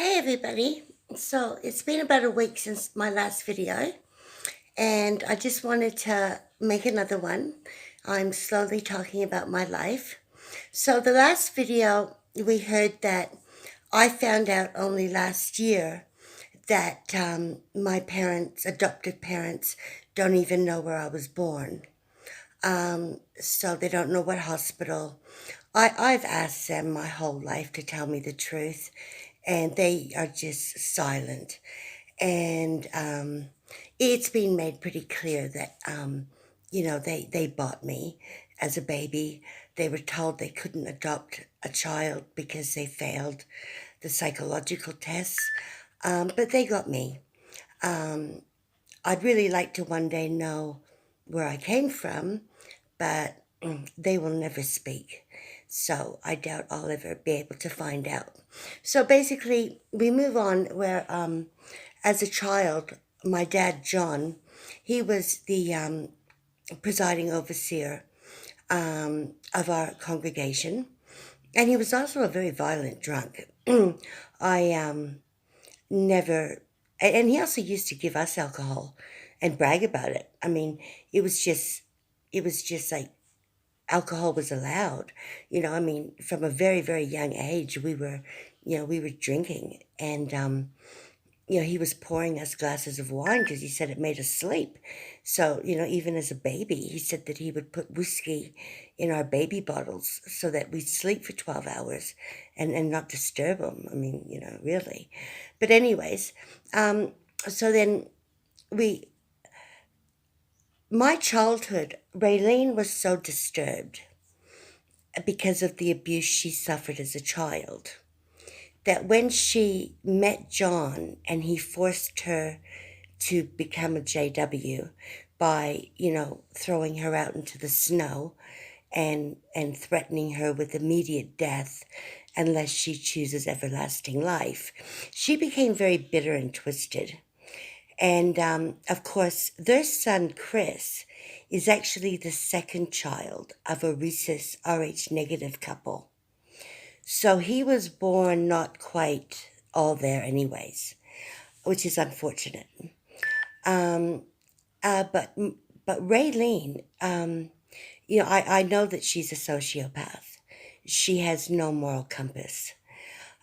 Hey everybody. So it's been about a week since my last video, and I just wanted to make another one. I'm slowly talking about my life. So the last video, we heard that I found out only last year that my parents, adopted parents, don't even know where I was born. So they don't know what hospital. I've asked them my whole life to tell me the truth, and they are just silent. And it's been made pretty clear that, they bought me as a baby. They were told they couldn't adopt a child because they failed the psychological tests, but they got me. I'd really like to one day know where I came from, but they will never speak. So I doubt I'll ever be able to find out. So basically, we move on where, as a child, my dad, John, he was the presiding overseer of our congregation, and he was also a very violent drunk. I never, and he also used to give us alcohol and brag about it. I mean, it was just, it was just like alcohol was allowed. I mean, from a very, very young age, we were drinking, and he was pouring us glasses of wine because he said it made us sleep. So, even as a baby, he said that he would put whiskey in our baby bottles so that we'd sleep for 12 hours and not disturb them. I mean, really. But anyways, so then we, my childhood, Raylene was so disturbed because of the abuse she suffered as a child that when she met John and he forced her to become a JW by, throwing her out into the snow and threatening her with immediate death unless she chooses everlasting life, she became very bitter and twisted. And of course, their son, Chris, is actually the second child of a rhesus Rh negative couple. So he was born not quite all there, anyways, which is unfortunate. Um, but Raylene, I know that she's a sociopath. She has no moral compass.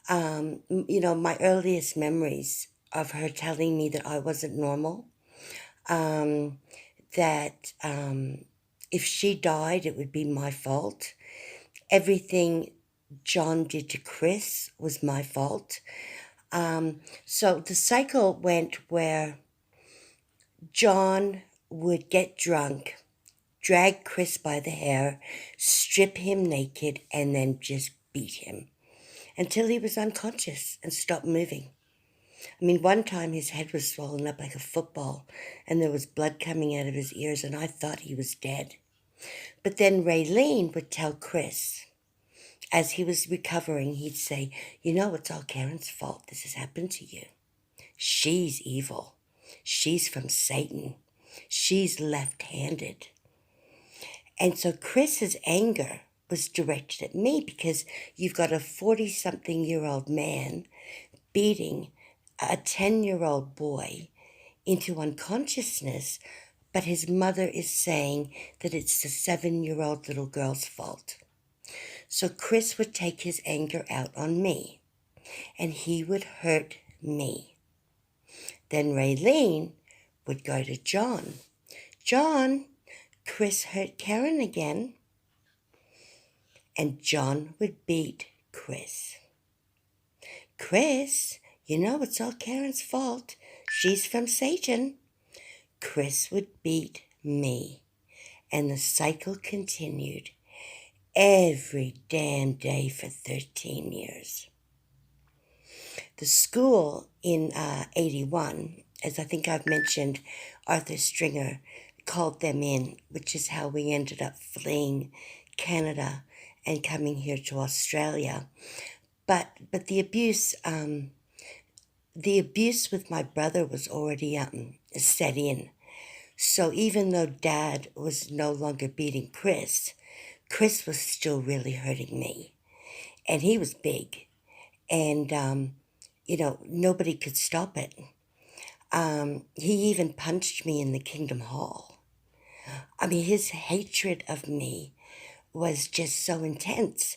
My earliest memories of her telling me that I wasn't normal, that if she died, it would be my fault. Everything John did to Chris was my fault. So the cycle went where John would get drunk, drag Chris by the hair, strip him naked, and then just beat him until he was unconscious and stopped moving. I mean, one time his head was swollen up like a football and there was blood coming out of his ears, and I thought he was dead. But then Raylene would tell Chris, as he was recovering, he'd say, it's all Karen's fault. This has happened to you. She's evil. She's from Satan. She's left-handed. And so Chris's anger was directed at me because you've got a 40-something-year-old man beating a 10-year-old boy into unconsciousness, but his mother is saying that it's the 7-year-old little girl's fault. So Chris would take his anger out on me, and he would hurt me. Then Raylene would go to John. John, Chris hurt Karen again. And John would beat Chris. Chris, it's all Karen's fault. She's from Satan. Chris would beat me. And the cycle continued every damn day for 13 years. The school in 81, as I think I've mentioned, Arthur Stringer called them in, which is how we ended up fleeing Canada and coming here to Australia. But the abuse with my brother was already set in. So even though Dad was no longer beating Chris was still really hurting me. And he was big. And nobody could stop it. He even punched me in the Kingdom Hall. I mean, his hatred of me was just so intense.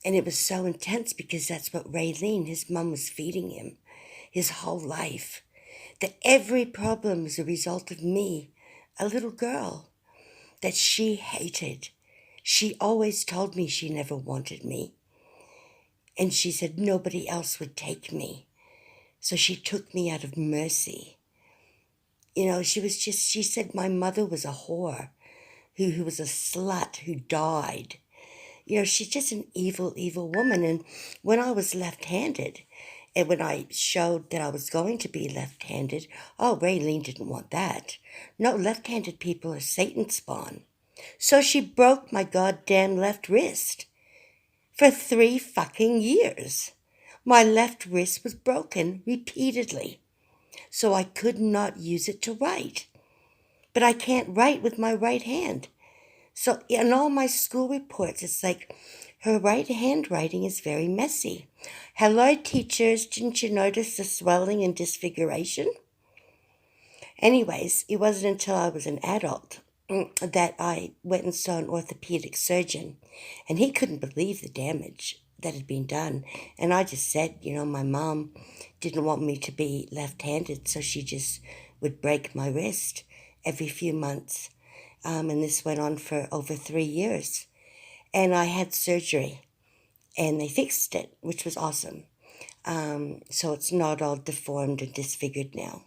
And it was so intense because that's what Raylene, his mum, was feeding him his whole life. That every problem was a result of me, a little girl, that she hated. She always told me she never wanted me. And she said nobody else would take me. So she took me out of mercy. She said my mother was a whore, who was a slut, who died. She's just an evil, evil woman. And when I was left-handed, and when I showed that I was going to be left-handed, Raylene didn't want that. No, left-handed people are Satan's spawn. So she broke my goddamn left wrist. For 3 fucking years. My left wrist was broken repeatedly. So I could not use it to write. But I can't write with my right hand. So in all my school reports, it's like her right handwriting is very messy. Hello, teachers. Didn't you notice the swelling and disfiguration? Anyways, it wasn't until I was an adult that I went and saw an orthopedic surgeon, and he couldn't believe the damage that had been done. And I just said, my mom didn't want me to be left-handed, so she just would break my wrist every few months. And this went on for over 3 years. And I had surgery, and they fixed it, which was awesome. So it's not all deformed and disfigured now.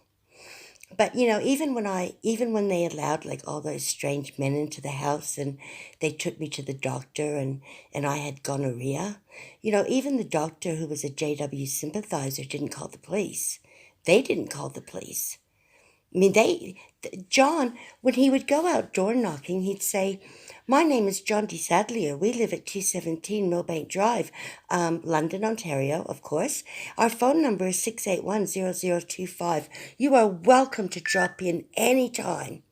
But, even when they allowed like all those strange men into the house and they took me to the doctor and I had gonorrhea, even the doctor, who was a JW sympathizer, didn't call the police. They didn't call the police. I mean, John, when he would go out door knocking, he'd say, "My name is John D. Sadlier. We live at 217 Millbank Drive, London, Ontario, of course. Our phone number is 681-0025. You are welcome to drop in any time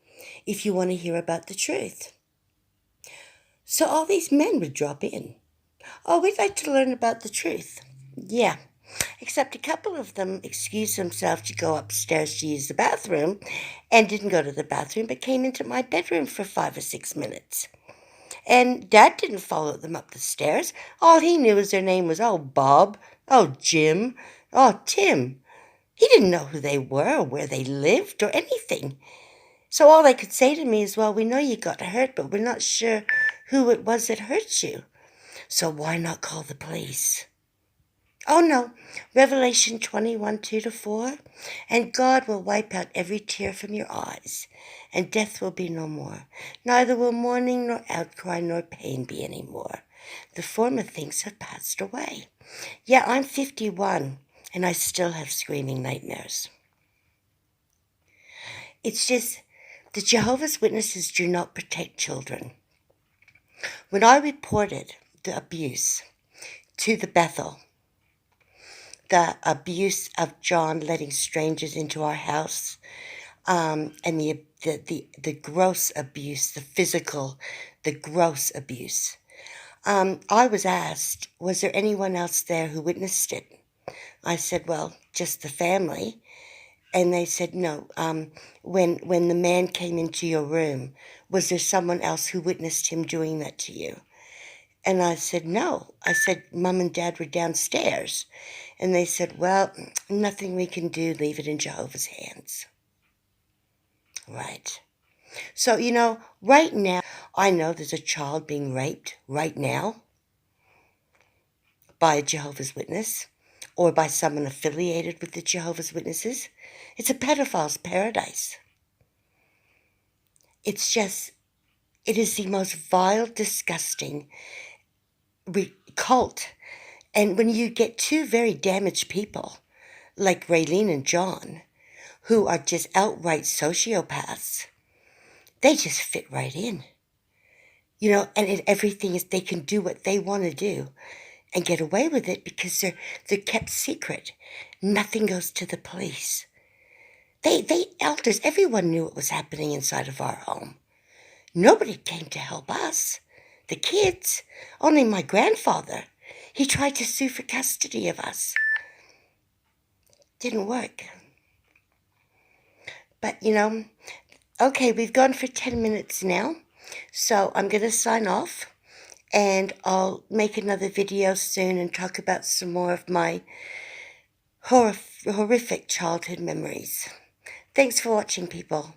if you want to hear about the truth." So all these men would drop in. "Oh, we'd like to learn about the truth." Yeah. Except a couple of them excused themselves to go upstairs to use the bathroom and didn't go to the bathroom but came into my bedroom for 5 or 6 minutes. And Dad didn't follow them up the stairs. All he knew was their name was, Bob, Jim, Tim. He didn't know who they were or where they lived or anything. So all they could say to me is, "Well, we know you got hurt, but we're not sure who it was that hurt you. So why not call the police?" Oh no, Revelation 21:2-4, "And God will wipe out every tear from your eyes, and death will be no more. Neither will mourning, nor outcry, nor pain be any more. The former things have passed away." Yeah, I'm 51, and I still have screaming nightmares. It's just, the Jehovah's Witnesses do not protect children. When I reported the abuse to the Bethel, the abuse of John letting strangers into our house, and the gross abuse, the physical, the gross abuse. I was asked, was there anyone else there who witnessed it? I said, well, just the family. And they said, no. When the man came into your room, was there someone else who witnessed him doing that to you? And I said, no. I said, Mom and Dad were downstairs. And they said, well, nothing we can do, leave it in Jehovah's hands. Right. So, right now, I know there's a child being raped right now by a Jehovah's Witness or by someone affiliated with the Jehovah's Witnesses. It's a pedophile's paradise. It is the most vile, disgusting cult. And when you get two very damaged people, like Raylene and John, who are just outright sociopaths, they just fit right in. And everything is, they can do what they want to do and get away with it because they're kept secret. Nothing goes to the police. Elders, everyone knew what was happening inside of our home. Nobody came to help us. The kids, only my grandfather. He tried to sue for custody of us. Didn't work. But, you know, okay, we've gone for 10 minutes now. So I'm going to sign off. And I'll make another video soon and talk about some more of my horrific childhood memories. Thanks for watching, people.